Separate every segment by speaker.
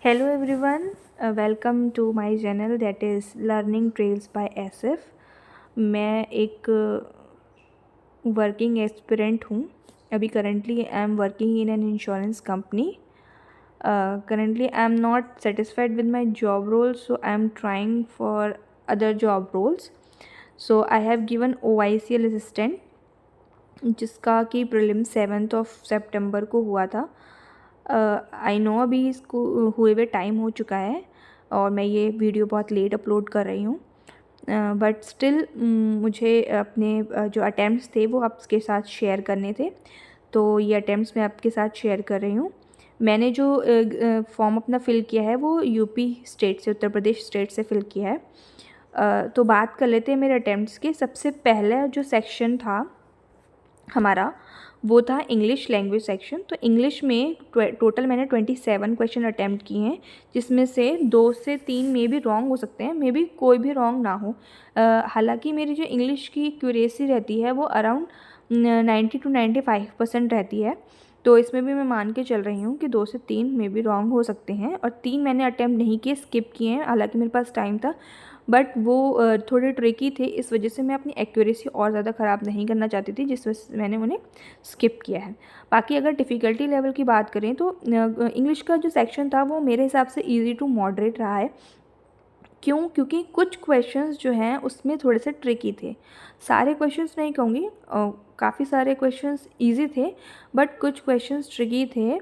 Speaker 1: Hello everyone, welcome to my channel that is Learning Trails by SF। मैं एक working aspirant हूँ। अभी currently I am working in an insurance company. Currently I am not satisfied with my job role, so I am trying for other job roles. So I have given OICL assistant, जिसका कि prelim 7th of सितंबर को हुआ था। I know अभी इसको हुए हुए time हो चुका है और मैं ये वीडियो बहुत लेट अपलोड कर रही हूँ, बट स्टिल मुझे अपने जो अटैम्प्ट्स थे वो आपके साथ शेयर करने थे, तो ये अटैम्प्ट्स मैं आपके साथ शेयर कर रही हूँ। मैंने जो फॉर्म अपना फ़िल किया है वो यूपी स्टेट से, उत्तर प्रदेश स्टेट से फ़िल किया है। तो बात कर लेते हैं मेरे अटैम्प्ट्स की। सबसे पहला जो सेक्शन था हमारा वो था इंग्लिश लैंग्वेज सेक्शन। तो इंग्लिश में टोटल मैंने 27 क्वेश्चन अटैम्प्ट किए हैं, जिसमें से 2 से 3 मे भी रॉन्ग हो सकते हैं, मे बी कोई भी रॉन्ग ना हो। हालांकि मेरी जो इंग्लिश की एक्यूरेसी रहती है वो अराउंड 90 to 95% रहती है, तो इसमें भी मैं मान के चल रही हूँ कि 2 से 3 मे भी रॉन्ग हो सकते हैं। और 3 मैंने अटैम्प्ट नहीं किए, स्किप किए हैं, हालांकि मेरे पास टाइम था, बट वो थोड़े ट्रिकी थे, इस वजह से मैं अपनी एक्यूरेसी और ज़्यादा ख़राब नहीं करना चाहती थी, जिस वजह से मैंने उन्हें स्किप किया है। बाकी अगर डिफ़िकल्टी लेवल की बात करें तो इंग्लिश का जो सेक्शन था वो मेरे हिसाब से ईजी टू मॉडरेट रहा है। क्यों? क्योंकि कुछ क्वेश्चंस जो हैं उसमें थोड़े से ट्रिकी थे। सारे क्वेश्चंस नहीं कहूँगी, काफ़ी सारे क्वेश्चंस ईजी थे, बट कुछ क्वेश्चंस ट्रिकी थे।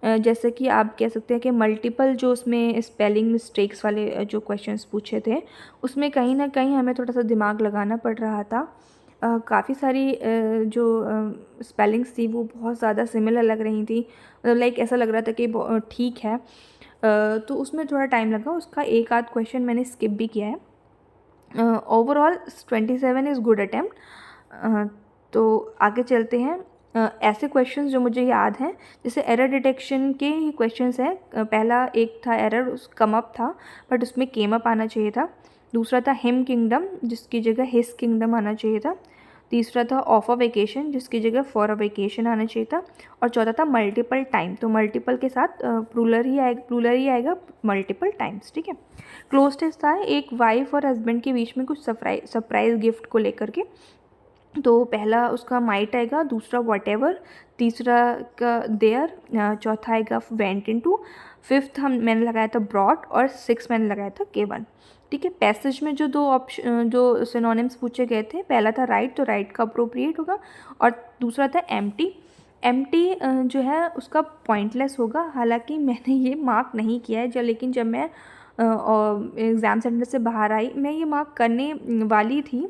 Speaker 1: जैसे कि आप कह सकते हैं कि मल्टीपल जो उसमें स्पेलिंग मिस्टेक्स वाले जो क्वेश्चंस पूछे थे, उसमें कहीं न कहीं हमें थोड़ा-सा दिमाग लगाना पड़ रहा था। काफ़ी सारी जो स्पेलिंग्स थी वो बहुत ज़्यादा सिमिलर लग रही थी, मतलब लाइक ऐसा लग रहा था कि ठीक है। तो उसमें थोड़ा टाइम लगा, उसका एक आध क्वेश्चन मैंने स्किप भी किया है। Overall 27 is good attempt. तो आगे चलते हैं। ऐसे क्वेश्चंस जो मुझे याद हैं, जैसे एरर डिटेक्शन के ही क्वेश्चंस हैं। पहला एक था एरर, उस कम अप था, बट उसमें केम अप आना चाहिए था। दूसरा था हिम किंगडम, जिसकी जगह हिस किंगडम आना चाहिए था। तीसरा था ऑफ अ वेकेशन, जिसकी जगह फॉर अ वेकेशन आना चाहिए था। और चौथा था मल्टीपल टाइम, तो मल्टीपल के साथ प्लूरल ही आएगा मल्टीपल टाइम्स, ठीक है। क्लोज टेस्ट था एक वाइफ और हस्बैंड के बीच में कुछ सरप्राइज गिफ्ट को लेकर के। तो पहला उसका माइट आएगा, दूसरा व्हाटएवर, तीसरा का देयर, चौथा आएगा वेंट इनटू, फिफ्थ मैंने लगाया था ब्रॉट, और सिक्स मैंने लगाया था केवन, ठीक है। पैसेज में जो दो ऑप्शन जो सिनोनिम्स पूछे गए थे, पहला था राइट, तो राइट का अप्रोप्रिएट होगा, और दूसरा था एम्प्टी। एम्प्टी जो है उसका पॉइंटलेस होगा। हालांकि मैंने ये मार्क नहीं किया है, लेकिन जब मैं एग्ज़ाम सेंटर से बाहर आई, मैं ये मार्क करने वाली थी,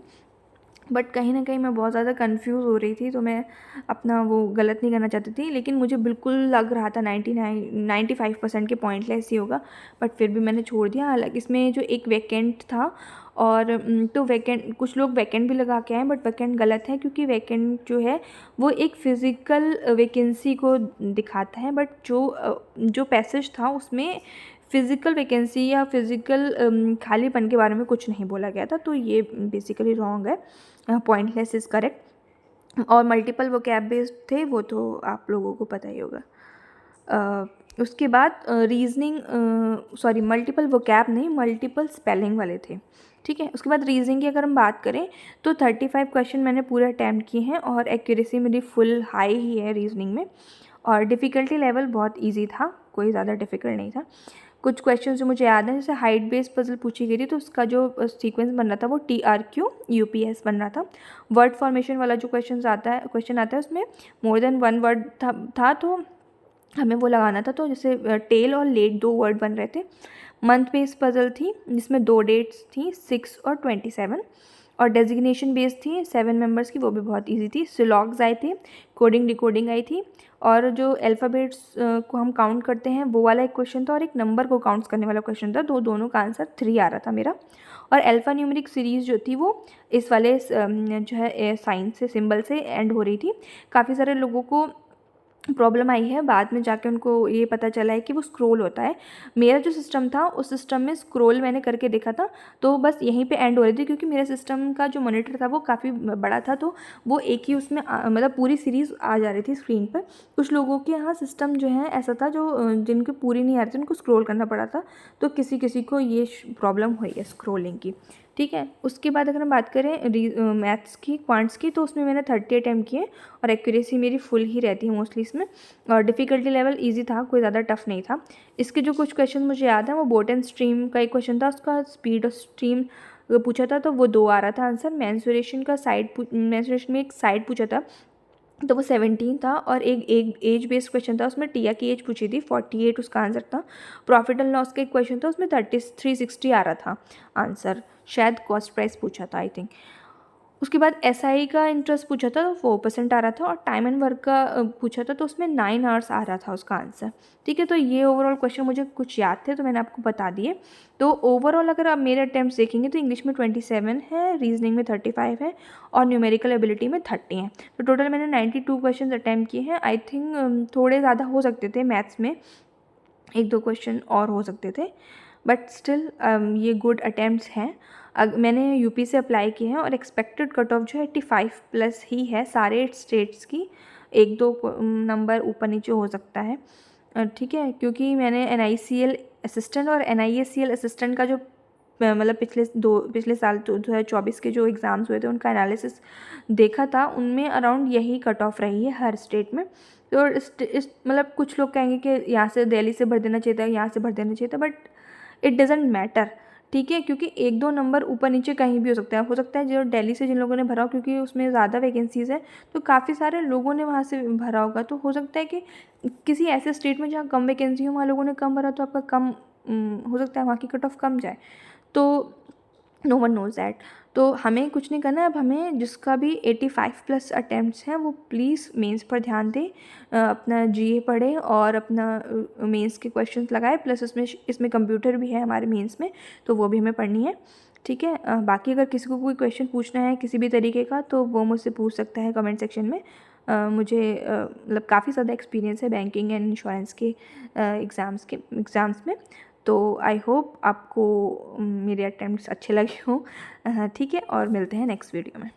Speaker 1: बट कहीं न कहीं मैं बहुत ज़्यादा कन्फ्यूज़ हो रही थी, तो मैं अपना वो गलत नहीं करना चाहती थी, लेकिन मुझे बिल्कुल लग रहा था 95% के पॉइंटलेस ही होगा, बट फिर भी मैंने छोड़ दिया। हालाँकि इसमें जो एक वैकेंट था, और तो वैकेंट कुछ लोग वैकेंट भी लगा के आए, बट वैकेंट गलत है, क्योंकि वैकेंट जो है वो एक फ़िज़िकल वैकेंसी को दिखाता है, बट जो पैसेज था उसमें फ़िज़िकल वैकेंसी या फ़िज़िकल खालीपन के बारे में कुछ नहीं बोला गया था, तो ये बेसिकली रॉन्ग है। Pointless is correct. और मल्टीपल वोकैब बेस्ड थे, वो तो आप लोगों को पता ही होगा। उसके बाद रीजनिंग, सॉरी मल्टीपल वोकैब नहीं, मल्टीपल स्पेलिंग वाले थे, ठीक है। उसके बाद रीजनिंग की अगर हम बात करें तो 35 क्वेश्चन मैंने पूरे अटैम्प्ट किए हैं, और एक्यूरेसी मेरी फुल हाई ही है रीजनिंग में। और डिफ़िकल्टी लेवल बहुत ईजी था, कोई ज़्यादा डिफ़िकल्ट नहीं था। कुछ क्वेश्चन जो मुझे याद है, जैसे हाइट बेस्ड पजल पूछी गई थी, तो उसका जो सीक्वेंस बन रहा था वो TRQ UPS बन रहा था। वर्ड फॉर्मेशन वाला जो क्वेश्चन आता है उसमें मोर देन वन वर्ड था, तो हमें वो लगाना था। तो जैसे टेल और लेट 2 वर्ड बन रहे थे। मंथ बेस्ड पजल थी, जिसमें 2 डेट्स थी, 6 और 27। और डेजिग्नेशन बेस्ड थी 7 मेंबर्स की, वो भी बहुत इजी थी। सिलॉग्स आए थे, कोडिंग डिकोडिंग आई थी, और जो अल्फ़ाबेट्स को हम काउंट करते हैं वो वाला एक क्वेश्चन था, और एक नंबर को काउंट्स करने वाला क्वेश्चन था। दोनों का आंसर 3 आ रहा था मेरा। और अल्फ़ा न्यूमेरिक सीरीज़ जो थी वो इस वाले जो है साइन से, सिंबल से एंड हो रही थी। काफ़ी सारे लोगों को प्रॉब्लम आई है। बाद में जाके उनको ये पता चला है कि वो स्क्रॉल होता है। मेरा जो सिस्टम था उस सिस्टम में स्क्रॉल मैंने करके देखा था, तो बस यहीं पे एंड हो रही थी, क्योंकि मेरे सिस्टम का जो मॉनिटर था वो काफ़ी बड़ा था, तो वो एक ही उसमें मतलब पूरी सीरीज़ आ जा रही थी स्क्रीन पर। कुछ लोगों के यहाँ सिस्टम जो है ऐसा था जो जिनको पूरी नहीं आ रही थी उनको स्क्रॉल करना पड़ा था, तो किसी किसी को ये प्रॉब्लम हुई है स्क्रॉलिंग की। ठीक है, उसके बाद अगर हम बात करें मैथ्स की, क्वांट्स की, तो उसमें मैंने 30 अटैम्प्ट किए और एक्यूरेसी मेरी फुल ही रहती है मोस्टली इसमें। और डिफ़िकल्टी लेवल इजी था, कोई ज़्यादा टफ नहीं था। इसके जो कुछ क्वेश्चन मुझे याद है वो बोट एंड स्ट्रीम का एक क्वेश्चन था, उसका स्पीड और स्ट्रीम पूछा था, तो वो 2 आ रहा था आंसर। मेंसुरेशन का मेंसुरेशन में एक साइड पूछा था, तो वो 17 था। और एक एज बेस्ड क्वेश्चन था, उसमें टिया की एज पूछी थी, 48 उसका आंसर था। प्रॉफिट एंड लॉस का एक क्वेश्चन था, उसमें 360 आ रहा था आंसर, शायद कॉस्ट प्राइस पूछा था आई थिंक। उसके बाद एसआई का इंटरेस्ट पूछा था, तो 4% आ रहा था। और टाइम एंड वर्क का पूछा था, तो उसमें 9 आवर्स आ रहा था उसका आंसर। ठीक है, तो ये ओवरऑल क्वेश्चन मुझे कुछ याद थे, तो मैंने आपको बता दिए। तो ओवरऑल अगर आप मेरे अटैम्प्ट देखेंगे तो इंग्लिश में 27 है, रीजनिंग में 35 है, और न्यूमेरिकल एबिलिटी में 30 है। तो टोटल मैंने 92 क्वेश्चन अटैम्प्ट किए हैं। आई थिंक थोड़े ज़्यादा हो सकते थे मैथ्स में, 1-2 क्वेश्चन और हो सकते थे, बट स्टिल ये गुड अटैम्प्ट्स हैं। मैंने यूपी से अप्लाई किए हैं और एक्सपेक्टेड कट ऑफ जो है 85 प्लस ही है सारे स्टेट्स की। 1-2 नंबर ऊपर नीचे हो सकता है। ठीक है, क्योंकि मैंने NICL असिस्टेंट और NISCL असिस्टेंट का जो मतलब पिछले साल 2024 के जो एग्ज़ाम्स हुए थे उनका एनालिसिस देखा था, उनमें अराउंड यही कट ऑफ रही है हर स्टेट में। तो इस मतलब कुछ लोग कहेंगे कि यहाँ से दिल्ली से भर देना चाहिए था, यहाँ से भर देना चाहिए था, बट इट डजेंट मैटर। ठीक है, क्योंकि 1-2 नंबर ऊपर नीचे कहीं भी हो सकता है जो दिल्ली से जिन लोगों ने भरा हो, क्योंकि उसमें ज़्यादा वैकेंसीज़ है, तो काफ़ी सारे लोगों ने वहाँ से भरा होगा। तो हो सकता है कि किसी ऐसे स्टेट में जहाँ कम वैकेंसी हो, वहाँ लोगों ने कम भरा, तो आपका कम हो सकता है वहाँ की कट ऑफ कम जाए। तो नो वन नोज़ दैट। तो हमें कुछ नहीं करना है, अब हमें जिसका भी 85 प्लस अटैम्प्ट्स हैं वो प्लीज़ मेंस पर ध्यान दें, अपना जीए पढ़े और अपना मेंस के क्वेश्चंस लगाए, प्लस इसमें कंप्यूटर भी है हमारे मेंस में, तो वो भी हमें पढ़नी है। ठीक है, बाकी अगर किसी को कोई क्वेश्चन पूछना है किसी भी तरीके का, तो वो मुझसे पूछ सकता है कमेंट सेक्शन में। मुझे मतलब काफ़ी ज़्यादा एक्सपीरियंस है बैंकिंग एंड इंश्योरेंस के एग्ज़ाम्स में। तो आई होप आपको मेरे अटेम्प्ट्स अच्छे लगे हों। ठीक है, और मिलते हैं नेक्स्ट वीडियो में।